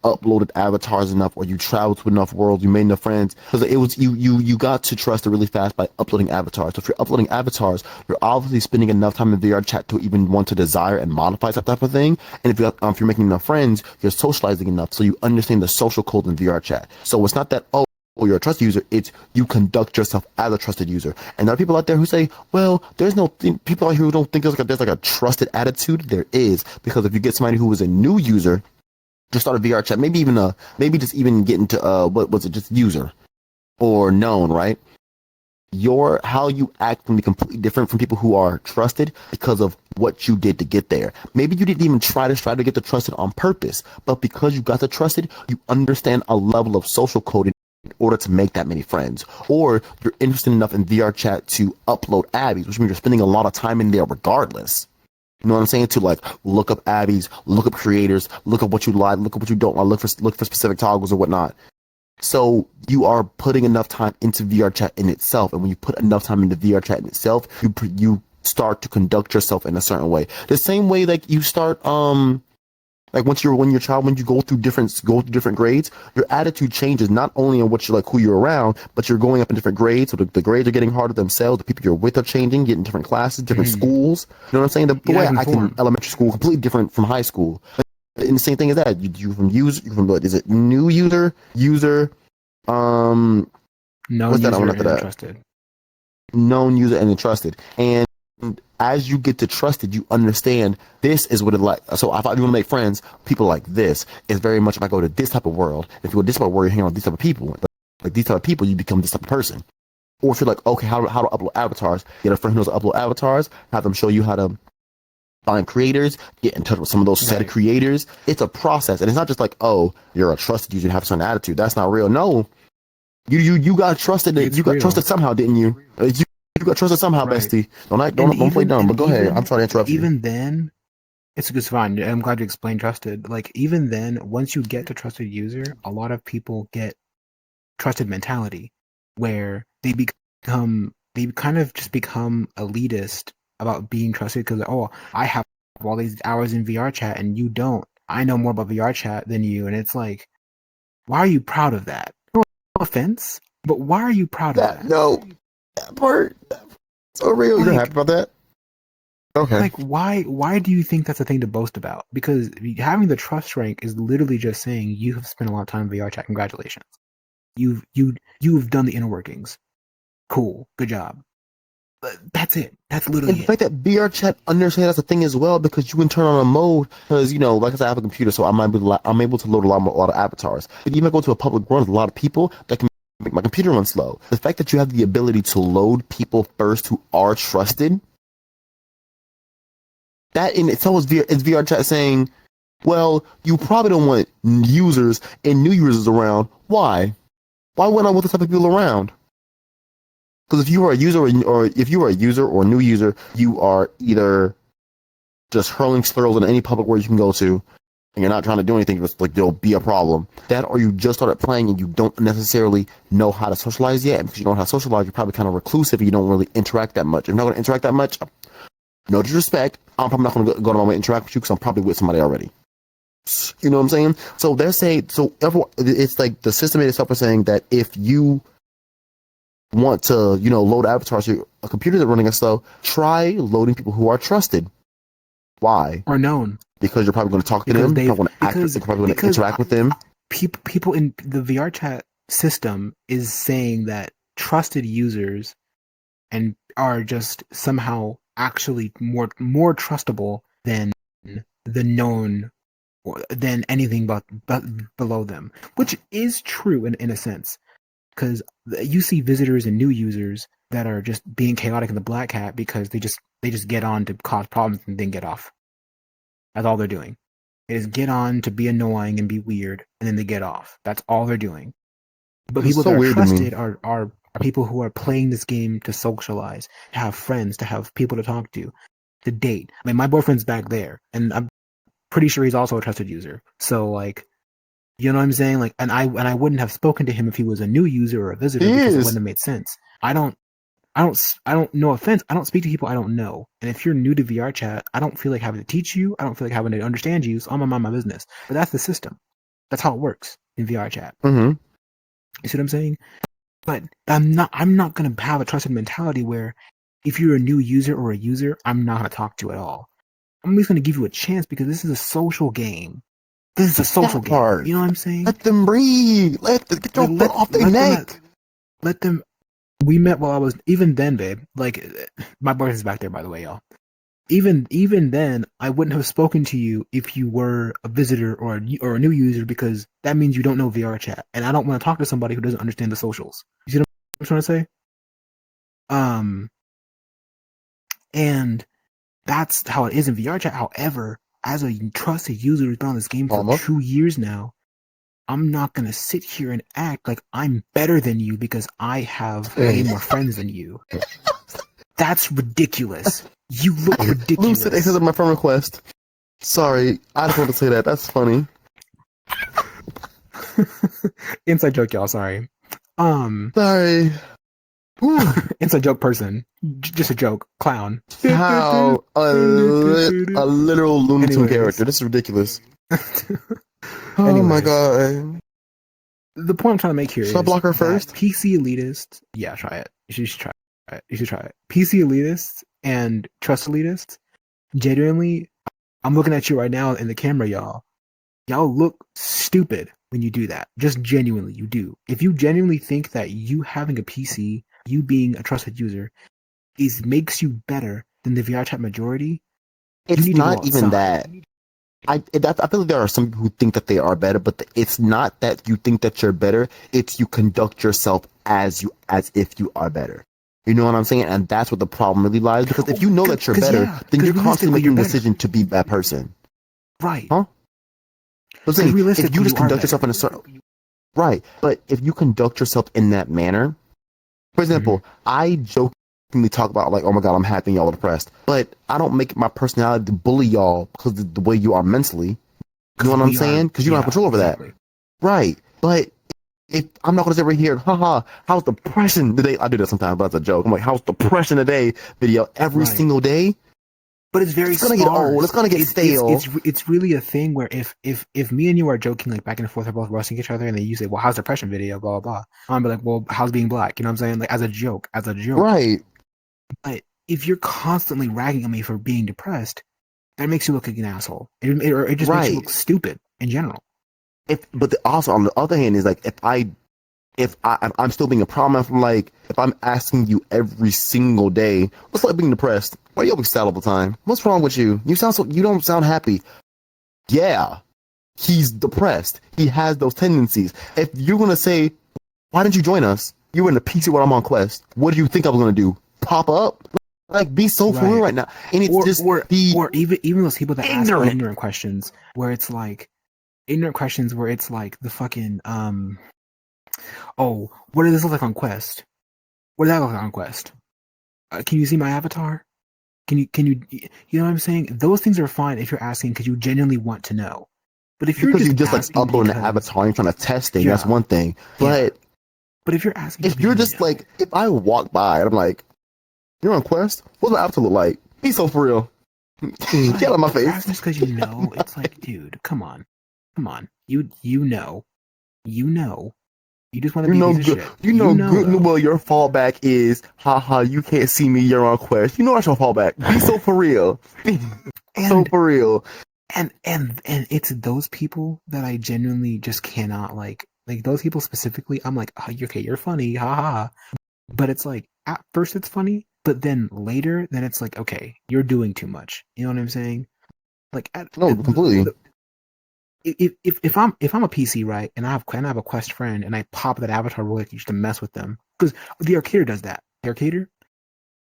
uploaded avatars enough, or you traveled to enough worlds, you made enough friends, because it was you got to trust it really fast by uploading avatars. So if you're uploading avatars, you're obviously spending enough time in VR chat to even want to desire and modify that type of thing. And if you're making enough friends, you're socializing enough, so you understand the social code in VR chat. So it's not that you're a trusted user, it's you conduct yourself as a trusted user. And there are people out there who say, well, there's no people out here who don't think there's like a trusted attitude. There is, because if you get somebody who is a new user, just start a VR chat, maybe just even get into what was it, just user or known, right? How you act can be completely different from people who are trusted because of what you did to get there. Maybe you didn't even try to get the trusted on purpose, but because you got the trusted, you understand a level of social code in order to make that many friends. Or you're interested enough in VR chat to upload abbeys, which means you're spending a lot of time in there regardless. You know what I'm saying? To like look up abbeys, look up creators, look up what you like, look up what you don't like, look for specific toggles or whatnot. So you are putting enough time into VR chat in itself, and when you put enough time into VR chat in itself, you start to conduct yourself in a certain way. The same way like you start like when you go through different grades, your attitude changes not only on what you like, who you're around, but you're going up in different grades. So the grades are getting harder themselves. The people you're with are changing, getting different classes, different schools. You know what I'm saying? The way I act in elementary school completely different from high school. And the same thing as that. You from what is it? New user, known what's that? user After and that? trusted. Known user and trusted. And as you get to trusted, you understand this is what it like. So if you want to make friends, people like this. It's very much if I go to this type of world. If you go to this type of world, you hang out with these type of people. Like these type of people, you become this type of person. Or if you're like, okay, how to upload avatars? Get a friend who knows how to upload avatars. Have them show you how to find creators. Get in touch with some of those said creators. It's a process, and it's not just like, oh, you're a trusted user, you have a certain attitude. That's not real. No, you got trusted. You got trusted somehow, didn't you? You got trusted somehow, bestie. Don't play dumb. But go ahead. I'm trying to interrupt you. Even then, it's fine. I'm glad you explained trusted. Like even then, once you get to trusted user, a lot of people get trusted mentality, where they kind of just become elitist about being trusted because I have all these hours in VR chat and you don't. I know more about VR chat than you, and it's like, why are you proud of that? No offense, but why are you proud of that? No. That part, so real. You're happy about that? Okay. Like, why do you think that's a thing to boast about? Because having the trust rank is literally just saying you have spent a lot of time in VR chat. Congratulations, you've done the inner workings. Cool, good job. But that's it. That's literally and the fact that VR chat understands that's a thing as well, because you can turn on a mode, because like I said, I have a computer, so I'm able to load a lot of avatars. If you might go to a public world with a lot of people, that can make my computer run slow. The fact that you have the ability to load people first who are trusted, that in itself is VRChat saying, well, you probably don't want users and new users around. Why? Why wouldn't I want this type of people around? Because if you are a user or if you are a user or a new user, you are either just hurling slurs on any public word you can go to, and you're not trying to do anything, it's like there'll be a problem. That, or you just started playing and you don't necessarily know how to socialize yet. And because you don't know how to socialize, you're probably kind of reclusive and you don't really interact that much. If you're not going to interact that much, no disrespect, I'm probably not going to go to my way and interact with you because I'm probably with somebody already. You know what I'm saying? So they're saying, it's like the system itself is saying that if you want to, load avatars to a computer that's running it slow, try loading people who are trusted. Why? Or known. Because you're probably going to talk to them. You're probably going to interact with them. People in the VRChat system is saying that trusted users and are just somehow actually more trustable than the known, than anything but below them, which is true in a sense, because you see visitors and new users that are just being chaotic in the black hat because they just get on to cause problems and then get off. That's all they're doing. They just get on to be annoying and be weird, and then they get off. That's all they're doing. But people that are trusted are people who are playing this game to socialize, to have friends, to have people to talk to date. I mean, my boyfriend's back there, and I'm pretty sure he's also a trusted user. So, like, you know what I'm saying? Like, and I wouldn't have spoken to him if he was a new user or a visitor because it wouldn't have made sense. I don't, no offense, I don't speak to people I don't know. And if you're new to VRChat, I don't feel like having to teach you. I don't feel like having to understand you. So I'm gonna mind my business. But that's the system. That's how it works in VRChat. Mm-hmm. You see what I'm saying? But I'm not gonna have a trusted mentality where if you're a new user or a user, I'm not gonna talk to you at all. I'm at least gonna give you a chance because this is a social game. This is a social game. You know what I'm saying? Let them breathe. Get your foot off their neck. Let them. We met while I was, even then, babe. Like, my boyfriend's back there, by the way, y'all. Even then, I wouldn't have spoken to you if you were a visitor or a new user, because that means you don't know VRChat, and I don't want to talk to somebody who doesn't understand the socials. You see what I'm trying to say? And that's how it is in VRChat. However, as a trusted user who's been on this game for 2 years now, I'm not going to sit here and act like I'm better than you because I have way more friends than you. That's ridiculous. You look ridiculous. Lucid accepted my friend request. Sorry, I just want to say that. That's funny. Inside joke, y'all. Sorry. Sorry. Inside joke person. Just a joke. Clown. How a literal Looney Tune character. This is ridiculous. Oh my god. The point I'm trying to make here is... Should I block her first? PC elitists... Yeah, try it. You should try it. PC elitists and trust elitists, genuinely, I'm looking at you right now in the camera, y'all. Y'all look stupid when you do that. Just genuinely, you do. If you genuinely think that you having a PC, you being a trusted user, makes you better than the VRChat majority, it's not even that. I feel like there are some people who think that they are better, but it's not that you think that you're better. It's you conduct yourself as if you are better. You know what I'm saying? And that's what the problem really lies. Because if you know that you're better, then you're constantly making the decision to be that person. Right. Huh? If you just conduct yourself in a certain... Right. But if you conduct yourself in that manner... For example, I jokingly talk about, like, oh my god, I'm happy y'all are depressed. But I don't make it my personality to bully y'all because of the way you are mentally. You know what I'm saying? Because you don't have control over that. Right. But if I'm not going to sit right here, haha, how's depression today? I do that sometimes, but that's a joke. I'm like, how's depression today video every single day? But it's very gonna get old. It's gonna get stale. It's really a thing where if me and you are joking like back and forth, we're both roasting each other, and then you say, "Well, how's depression video?" Blah blah blah. I'm be like, "Well, how's being black?" You know what I'm saying? Like as a joke. Right. But if you're constantly ragging on me for being depressed, that makes you look like an asshole. It just makes you look stupid in general. Also on the other hand is like if I'm still being a problem, if I'm asking you every single day, what's like being depressed? Why are you always sad all the time? What's wrong with you? You don't sound happy. Yeah, he's depressed. He has those tendencies. If you're gonna say, Why didn't you join us? You were in the PC when I'm on Quest. What did you think I was gonna do? Pop up? Like, be so for real right now. And it's just the or even those people that ask ignorant. ignorant questions where it's like the fucking oh, what does this look like on Quest? What does that look like on Quest? Can you see my avatar? Can you you know what I'm saying? Those things are fine if you're asking because you genuinely want to know. But if you're because just you just like asking upload an because, avatar and you're trying to test things, that's Yeah. one thing. But but if you're asking, if you're just like, if I walk by and I'm like, you're on Quest, what's my avatar look like? Be so for real. Get out of my face. Just because you know, it's like, dude, come on. You know, you just want to You be know a piece good. of shit. You know good and though. well your fallback is, haha, you can't see me, you're on Quest. You know that's your fallback. Be so for real. So for real. And it's those people that I genuinely just cannot like those people specifically. I'm like, oh, okay, you're funny, haha. But it's like at first it's funny, but then later, then it's like, okay, you're doing too much. You know what I'm saying? Like, No, completely. If I'm a PC, right, and I have a Quest friend, and I pop that avatar real quick just to mess with them, because the Arcader does that. The Arcader,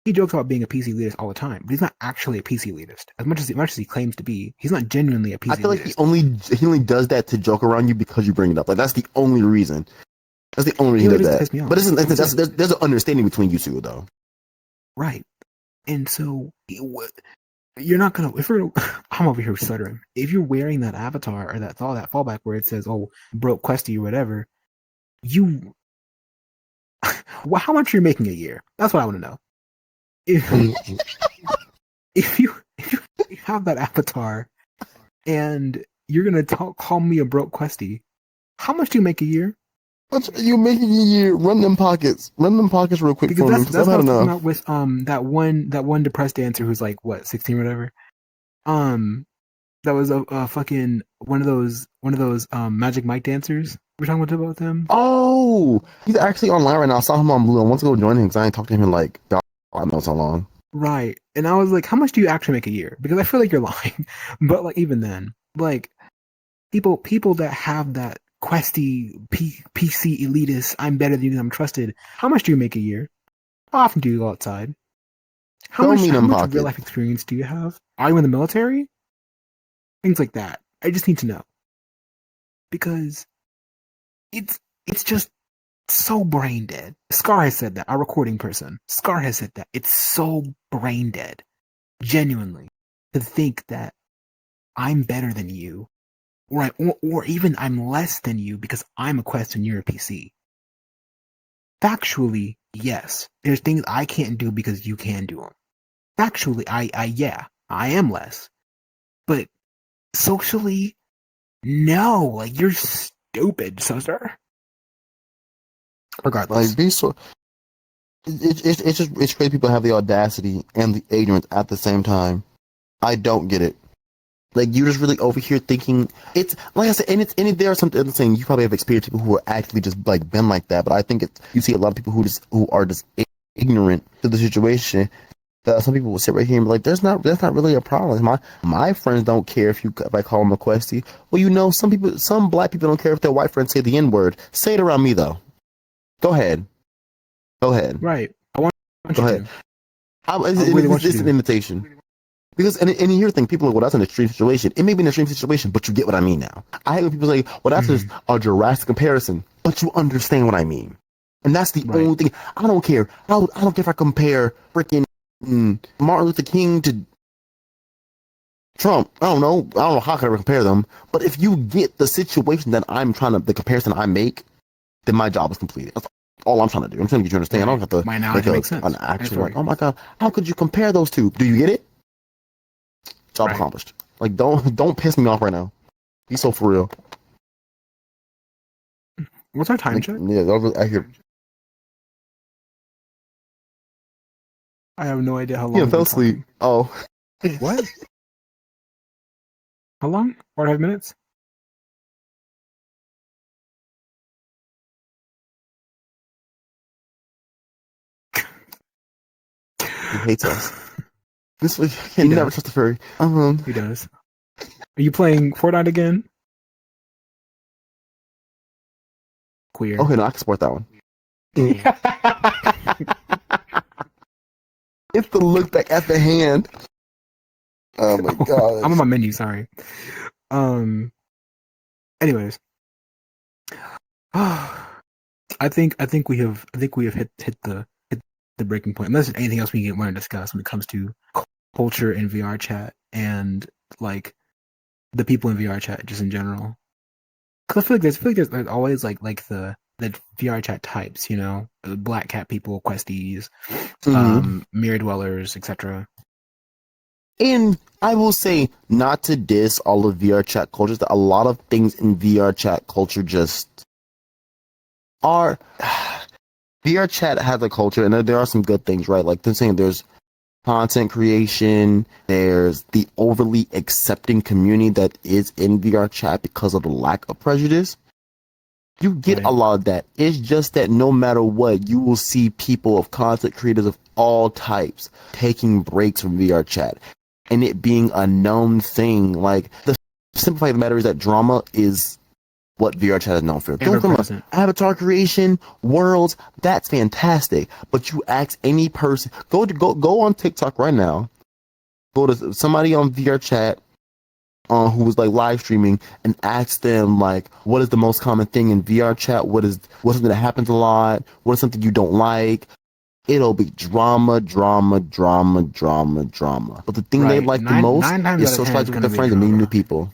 he jokes about being a PC elitist all the time, but he's not actually a PC elitist. As much as he claims to be, he's not genuinely a PC elitist. I feel like he only does that to joke around you because you bring it up. Like, that's the only reason. That's the only reason he does that. But there's an understanding between you two, though. Right. And so you're not gonna. I'm over here stuttering. If you're wearing that avatar or that fallback where it says, "Oh, broke Questy" or whatever, you. Well, how much you're making a year? That's what I want to know. If you have that avatar and you're gonna call me a broke Questy, how much do you make a year? What you making a year? Run them pockets real quick because for me. That's what I'm talking enough. about with that one depressed dancer who's like what 16 or whatever. That was a fucking one of those Magic Mike dancers. We're talking about them. Oh, he's actually online right now. I saw him on Blue. I want to go join him because I ain't talked to him in like God knows how long. Right, and I was like, how much do you actually make a year? Because I feel like you're lying. But like even then, like people that have that Questy PC elitist, I'm better than you, I'm trusted. How much do you make a year? How often do you go outside? How much real life experience do you have? Are you in the military? Things like that. I just need to know. Because it's just so brain dead. Scar has said that. Our recording person. Scar has said that. It's so brain dead. Genuinely. To think that I'm better than you. Or even I'm less than you because I'm a Quest and you're a PC. Factually, yes. There's things I can't do because you can do them. Factually, I am less. But socially, no. Like, you're stupid, sister. Regardless. Like, be so. It's crazy people have the audacity and the ignorance at the same time. I don't get it. Like, you're just really over here thinking it's like I said, and there are some other things you probably have experienced people who are actually just like been like that. But I think you see a lot of people who are just ignorant to the situation. That some people will sit right here and be like, that's not really a problem. My friends don't care if I call them a Questy. Well, some black people don't care if their white friends say the N-word. Say it around me though. Go ahead. Right. I want Go you ahead. to. It's an invitation. Because, and here's the thing, people are like, well, that's an extreme situation. It may be an extreme situation, but you get what I mean now. I hate when people say, well, that's just a drastic comparison, but you understand what I mean. And that's the only thing. I don't care. I don't care if I compare freaking Martin Luther King to Trump. I don't know how I can ever compare them. But if you get the situation that the comparison I make, then my job is completed. That's all I'm trying to do. I'm trying to get you to understand. I don't have to my analogy makes sense. An actual like, oh my God, how could you compare those two? Do you get it? Job accomplished. Like, don't piss me off right now. Be so for real. What's our time check? Yeah, I hear. I have no idea how long. Yeah, fell asleep. Oh. What? How long? 45 minutes? He hates us. This way, you can never trust the furry. He does. Are you playing Fortnite again? queer. Okay, no, I can support that one. It's the look back at the hand. Oh my god. I'm on my menu. Sorry. Anyways, I think we have hit the breaking point. Unless there's anything else we want to discuss when it comes to culture in VR chat and like the people in VR chat just in general. Because I feel like there's always like the VR chat types, you know, black cat people, questies, mirror dwellers, etc. And I will say, not to diss all of VR chat cultures, that a lot of things in VR chat culture just are. VR chat has a culture, and there are some good things, right? Like they're saying there's content creation, there's the overly accepting community that is in VR chat because of the lack of prejudice. You get a lot of that. It's just that no matter what, you will see people of content creators of all types taking breaks from VR chat. And it being a known thing. Like, the simple fact of the matter is that drama is what VR chat is known for. Don't come on. Avatar creation, worlds, that's fantastic. But you ask any person, go on TikTok right now, go to somebody on VR chat who was like live streaming and ask them like, what is the most common thing in VR chat? What's something that happens a lot? What is something you don't like? It'll be drama. But the thing they like the most is socializing with their friends and meeting new people.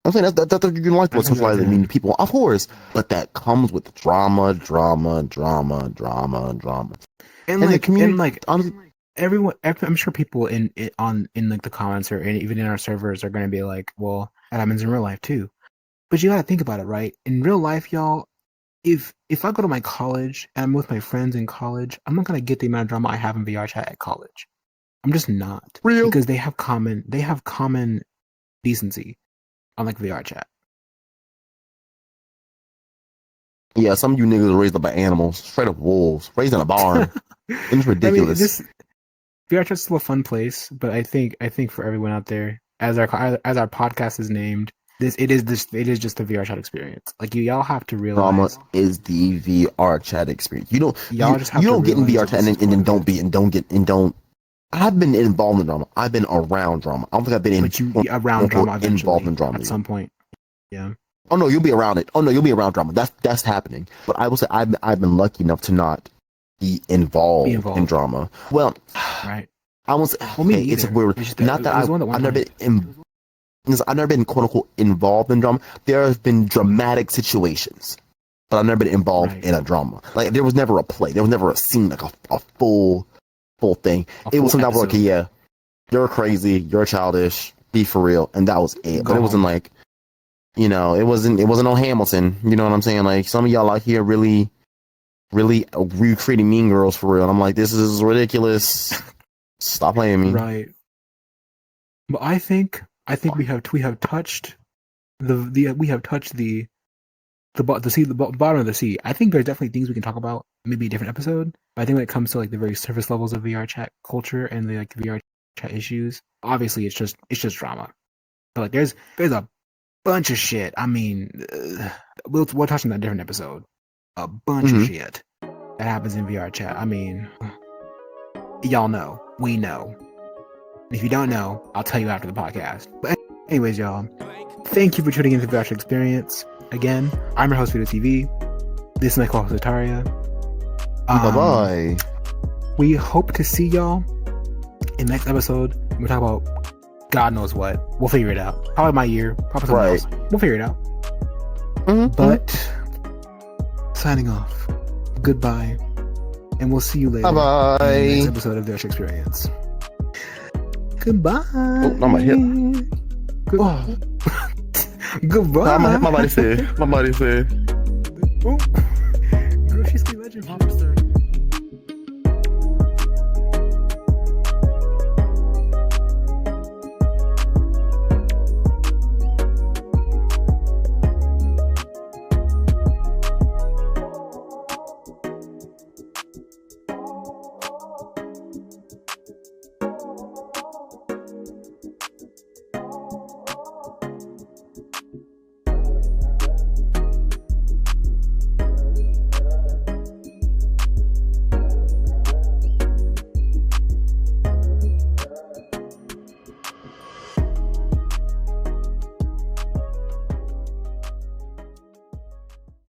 I'm saying that's what you're gonna like, what socializing and meeting new people, of course. But that comes with drama. And the community, everyone, I'm sure people in like the comments or even in our servers are going to be like, well, that happens in real life too. But you got to think about it, right? In real life, y'all, if I go to my college and I'm with my friends in college, I'm not going to get the amount of drama I have in VR chat at college. I'm just not. Real. Because they have common decency on like VR chat. Yeah, some of you niggas are raised up by animals, straight up wolves, raised in a barn. It's ridiculous. I mean, VR chat's still a fun place, but I think for everyone out there, as our podcast is named, it is just the VRChat experience. Like y'all have to realize, drama is the VRChat experience. You don't get in VRChat and don't. I've been involved in drama. I've been around drama. I don't think I've been around drama involved in drama at some point. Yeah. Oh no, you'll be around it. Oh no, you'll be around drama. That's happening. But I will say I've been lucky enough to not be involved in drama. Well, right. I won't say. Okay, it's weird. Not that I've never been quote unquote involved in drama. There have been dramatic situations, but I've never been involved in a drama. Like there was never a play. There was never a scene, like a full thing. It was something like, yeah, you're crazy, you're childish, be for real, and that was it. But it wasn't like, you know, it wasn't no Hamilton. You know what I'm saying? Like some of y'all out here really recreating Mean Girls for real. And I'm like, this is ridiculous. Stop playing me. Right. But I think we have touched the bottom of the sea. I think there's definitely things we can talk about, maybe a different episode. But I think when it comes to like the very surface levels of VR chat culture and the like VR chat issues, obviously it's just drama. But like there's a bunch of shit. I mean, we'll touch on that different episode. A bunch of shit that happens in VR chat. I mean, y'all know, we know. If you don't know, I'll tell you after the podcast. But anyways, y'all, thank you for tuning into the VRChat Experience. Again, I'm your host, Video TV. This is my co-host, Sataria. Bye-bye. We hope to see y'all in the next episode. We'll talk about God knows what. We'll figure it out. Probably my year. Probably something else. We'll figure it out. But signing off. Goodbye. And we'll see you later. Bye-bye. In the next episode of the VRChat Experience. Goodbye. Oh, not my hip. Goodbye. My body said. Oh. Girl, she's the legend.